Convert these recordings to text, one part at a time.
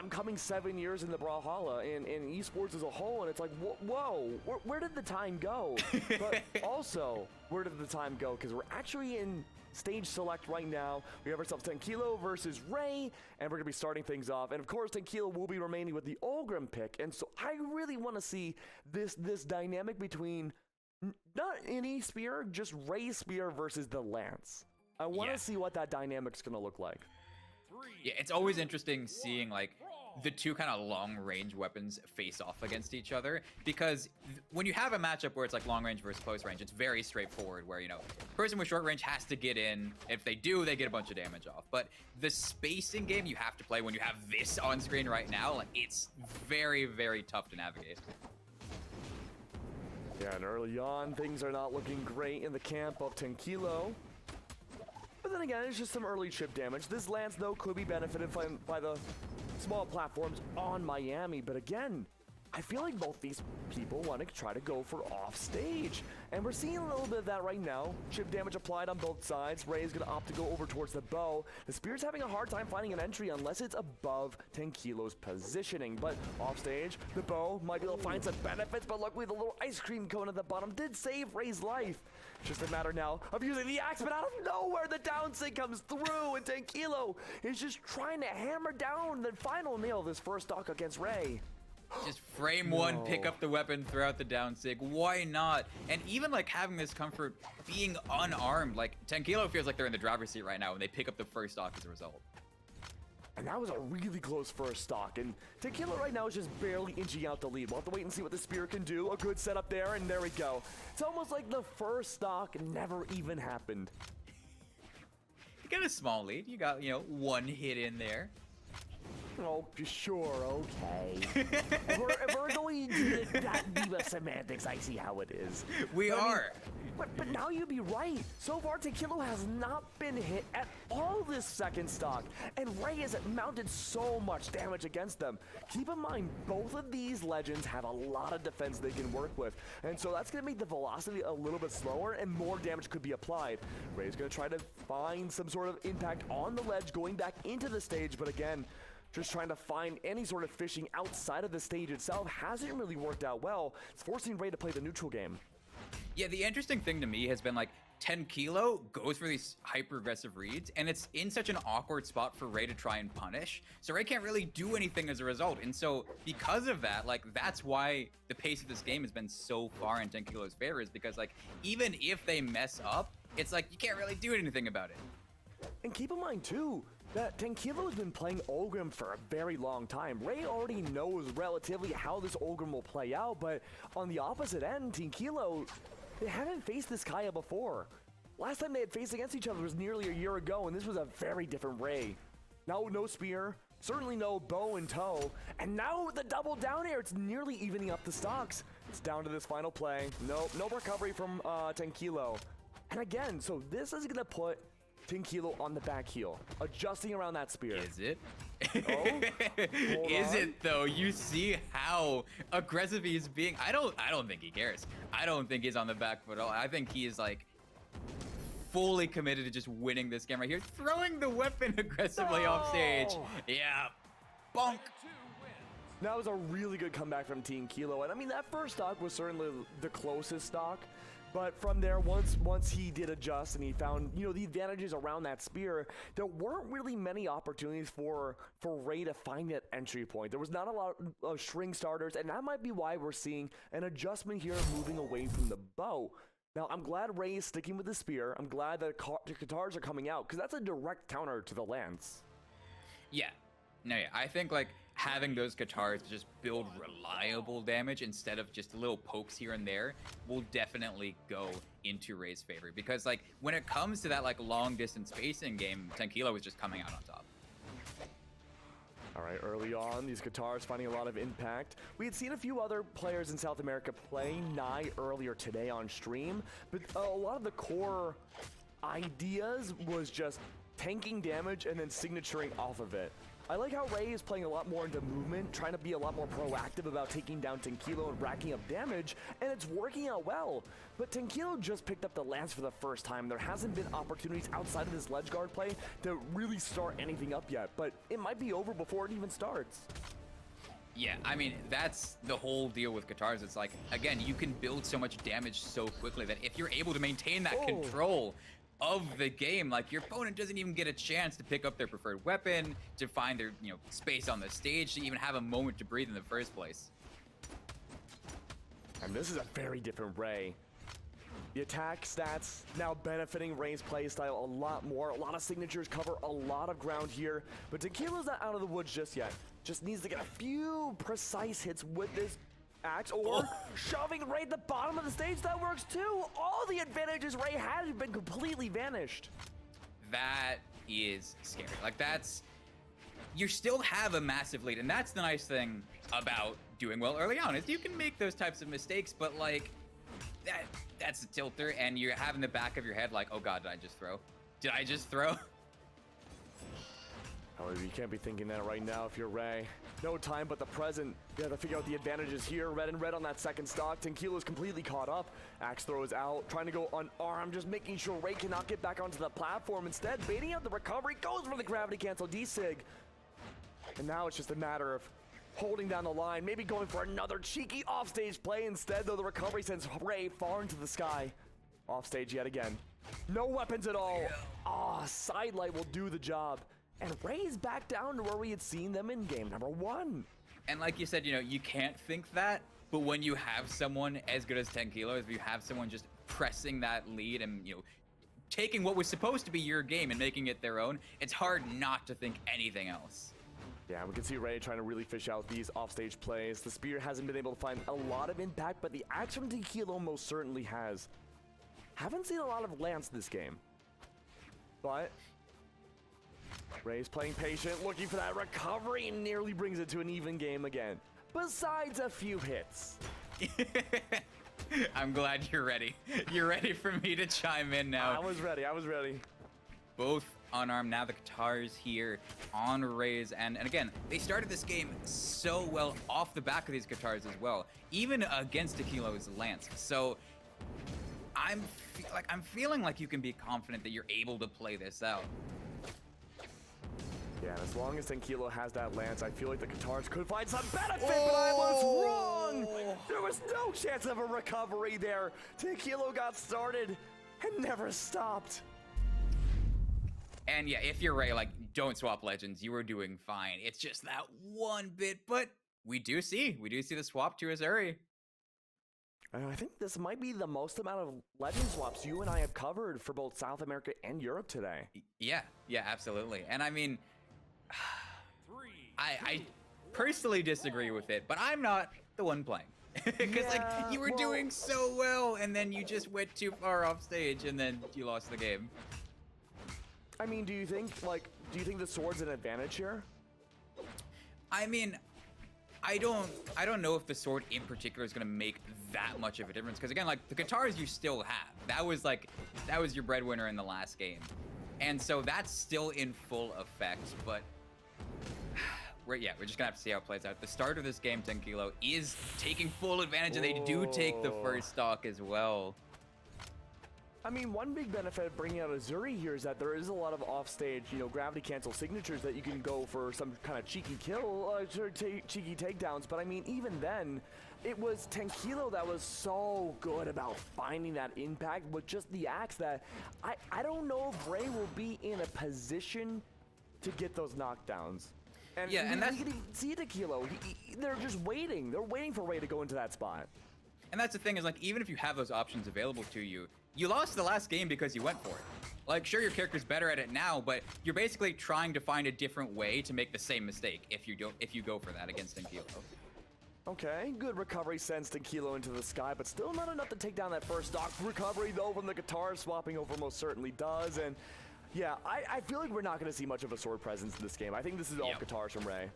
I'm coming 7 years in the Brawlhalla and esports as a whole, and it's like, whoa, where did the time go? But also, where did the time go? Because we're actually in stage select right now. We have ourselves 10kilo versus Ray, and we're going to be starting things off. And of course, 10kilo will be remaining with the Olgrim pick, and so I really want to see this dynamic between not any spear, just Ray's spear versus the lance. I want to see what that dynamic's going to look like. Yeah, it's always interesting seeing like the two kind of long range weapons face off against each other, because when you have a matchup where it's like long range versus close range, it's very straightforward where, you know, person with short range has to get in. If they do, they get a bunch of damage off. But the spacing game you have to play when you have this on screen right now, like, it's very, very tough to navigate. Yeah, and early on, things are not looking great in the camp of 10kilo. But then again, it's just some early chip damage. This lance, though, could be benefited by the small platforms on Miami. But again, I feel like both these people want to try to go for off stage. And we're seeing a little bit of that right now. Chip damage applied on both sides. Ray is going to opt to go over towards the bow. The spear's having a hard time finding an entry unless it's above 10kilo's positioning. But off stage, the bow might be able to find some benefits. But luckily, the little ice cream cone at the bottom did save Ray's life. Just a matter now of using the axe, but out of nowhere, the down sig comes through, and 10kilo is just trying to hammer down the final nail of this first stock against Ray. Just frame one, pick up the weapon, throw out the down sig. Why not? And even like having this comfort being unarmed, like 10kilo feels like they're in the driver's seat right now when they pick up the first stock as a result. And that was a really close first stock, and 10kilo right now is just barely inching out the lead. We'll have to wait and see what the spear can do. A good setup there, and there we go. It's almost like the first stock never even happened. You got a small lead. You got, you know, one hit in there. Oh, sure, okay. if we're going to that diva semantics, I see how it is. We are. But now you'd be right. So far, 10kilo has not been hit at all this second stock, and Ray has mounted so much damage against them. Keep in mind, both of these legends have a lot of defense they can work with, and so that's going to make the velocity a little bit slower, and more damage could be applied. Ray's going to try to find some sort of impact on the ledge going back into the stage, but again, just trying to find any sort of fishing outside of the stage itself hasn't really worked out well. It's forcing Ray to play the neutral game. Yeah, the interesting thing to me has been like 10kilo goes for these hyper aggressive reads, and it's in such an awkward spot for Ray to try and punish. So Ray can't really do anything as a result. And so because of that, like, that's why the pace of this game has been so far in 10kilo's favor, is because like even if they mess up, it's like you can't really do anything about it. And keep in mind too, that 10kilo has been playing Olgrim for a very long time. Ray already knows relatively how this Olgrim will play out, but on the opposite end, 10kilo, they haven't faced this Kaya before. Last time they had faced against each other was nearly a year ago, and this was a very different Ray. Now, no spear, certainly no bow in tow, and now with the double down air, it's nearly evening up the stocks. It's down to this final play. No recovery from 10kilo. And again, so this is gonna put 10kilo on the back heel, adjusting around that spear. Is it? Oh, is it though? You see how aggressive he is being. I don't think he cares. I don't think he's on the back foot at all. I think he is like fully committed to just winning this game right here, throwing the weapon aggressively off stage. Yeah, bonk. That was a really good comeback from 10kilo, and I mean that first stock was certainly the closest stock. But from there, once he did adjust and he found, you know, the advantages around that spear, there weren't really many opportunities for Ray to find that entry point. There was not a lot of string starters, and that might be why we're seeing an adjustment here, moving away from the bow. Now, I'm glad Ray is sticking with the spear. I'm glad that the guitars are coming out, because that's a direct counter to the lance. Yeah. No, yeah. I think, like, having those guitars just build reliable damage instead of just little pokes here and there will definitely go into Ray's favor, because like when it comes to that like long distance spacing game, 10kilo is just coming out on top. All right, early on, these guitars finding a lot of impact. We had seen a few other players in South America play Nye earlier today on stream, but a lot of the core ideas was just tanking damage and then signaturing off of it. I like how Ray is playing a lot more into movement, trying to be a lot more proactive about taking down Tenkilo and racking up damage, and it's working out well. But Tenkilo just picked up the lance for the first time. There hasn't been opportunities outside of this ledge guard play to really start anything up yet, but it might be over before it even starts. Yeah, I mean, that's the whole deal with Katars. It's like, again, you can build so much damage so quickly that if you're able to maintain that control of the game, like, your opponent doesn't even get a chance to pick up their preferred weapon, to find their, you know, space on the stage, to even have a moment to breathe in the first place. And this is a very different Ray. The attack stats now benefiting Ray's playstyle a lot more. A lot of signatures cover a lot of ground here, but Tenkilo's not out of the woods just yet. Just needs to get a few precise hits with this axe, or shoving Ray at the bottom of the stage. That works too. All the advantages Ray had have been completely vanished. That is scary. Like, that's, you still have a massive lead, and that's the nice thing about doing well early on, is you can make those types of mistakes, but like, that's a tilter, and you have in the back of your head like, oh god, did I just throw? Did I just throw? However, you can't be thinking that right now if you're Ray. No time but the present. You have to figure out the advantages here. Red and red on that second stock. Tenkilo's completely caught up. Axe throw is out, trying to go unarmed, just making sure Ray cannot get back onto the platform. Instead, baiting out the recovery, goes for the gravity cancel D-Sig. And now it's just a matter of holding down the line, maybe going for another cheeky offstage play instead, though the recovery sends Ray far into the sky. Offstage yet again. No weapons at all. Sidelight will do the job. And Ray's back down to where we had seen them in game number 1. And like you said, you know, you can't think that, but when you have someone as good as Tenkilo, if you have someone just pressing that lead and, you know, taking what was supposed to be your game and making it their own, it's hard not to think anything else. Yeah, we can see Ray trying to really fish out these offstage plays. The spear hasn't been able to find a lot of impact, but the axe from Tenkilo most certainly has. Haven't seen a lot of lance this game, but Ray's playing patient, looking for that recovery, and nearly brings it to an even game again. Besides a few hits. I'm glad you're ready. You're ready for me to chime in now. I was ready. Both unarmed, now the Katars here on Raze, and again, they started this game so well off the back of these Katars as well, even against Tenkilo's lance. So I'm feeling like you can be confident that you're able to play this out. Yeah, and as long as Tenkilo has that lance, I feel like the Katars could find some benefit, but I was wrong! There was no chance of a recovery there. Tenkilo got started and never stopped. And yeah, if you're Ray, like, don't swap legends. You were doing fine. It's just that one bit, but we do see the swap to Azuri. I think this might be the most amount of legend swaps you and I have covered for both South America and Europe today. Yeah, absolutely. And I mean, I personally disagree with it, but I'm not the one playing. Because like, you were doing so well, and then you just went too far off stage, and then you lost the game. I mean, do you think the sword's an advantage here? I mean, I don't know if the sword in particular is gonna make that much of a difference. Because again, like, the Katars you still have. That was your breadwinner in the last game. And so that's still in full effect, but we're just gonna have to see how it plays out. The start of this game, Tenkilo is taking full advantage, and they do take the first stock as well. I mean, one big benefit of bringing out Azuri here is that there is a lot of offstage, you know, gravity cancel signatures that you can go for some kind of cheeky kill, cheeky takedowns. But I mean, even then, it was Tenkilo that was so good about finding that impact with just the axe that I don't know if Ray will be in a position to get those knockdowns. And yeah, and that's, you can even see Tenkilo. They're just waiting. They're waiting for Ray to go into that spot. And that's the thing, is like, even if you have those options available to you, you lost the last game because you went for it. Like, sure, your character's better at it now, but you're basically trying to find a different way to make the same mistake if you go for that against Tenkilo. Okay, good recovery sends Tenkilo into the sky, but still not enough to take down that first stock. Recovery, though, from the Katars, swapping over most certainly does, and yeah, I feel like we're not going to see much of a sword presence in this game. I think this is all Katars from Ray.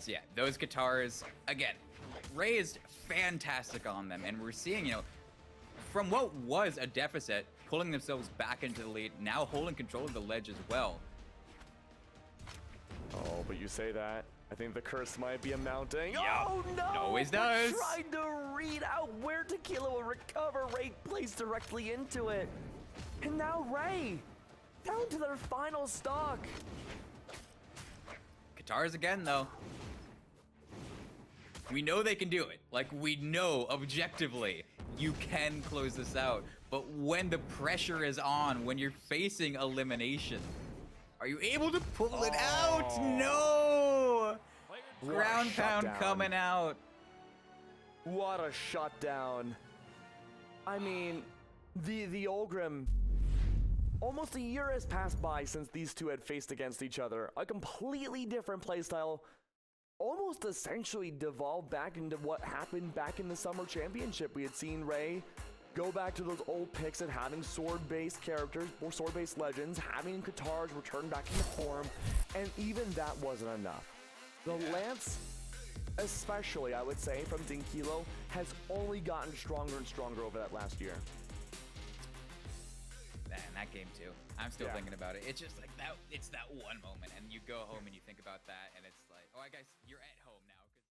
So yeah, those Katars, again, Ray is fantastic on them, and we're seeing, you know, from what was a deficit, pulling themselves back into the lead, now holding control of the ledge as well. that you say that. I think the curse might be amounting. Yep. Oh no! It always We're does. trying to read out where Tequila will recover. Ray plays directly into it. And now Ray, down to their final stock. Guitars again, though. We know they can do it. Like, we know objectively you can close this out. But when the pressure is on, when you're facing elimination, are you able to pull it out? No! Ground pound coming out. What a shutdown. I mean, the Olgrim, almost a year has passed by since these two had faced against each other. A completely different playstyle, almost essentially devolved back into what happened back in the Summer Championship. We had seen Ray go back to those old picks and having sword-based characters, or sword-based legends, having Katars return back into form, and even that wasn't enough. The Lance, especially, I would say, from Dinkilo, has only gotten stronger and stronger over that last year. And that game too. I'm still thinking about it. It's just like that. It's that one moment, and you go home and you think about that, and it's like, oh, I guess you're at home.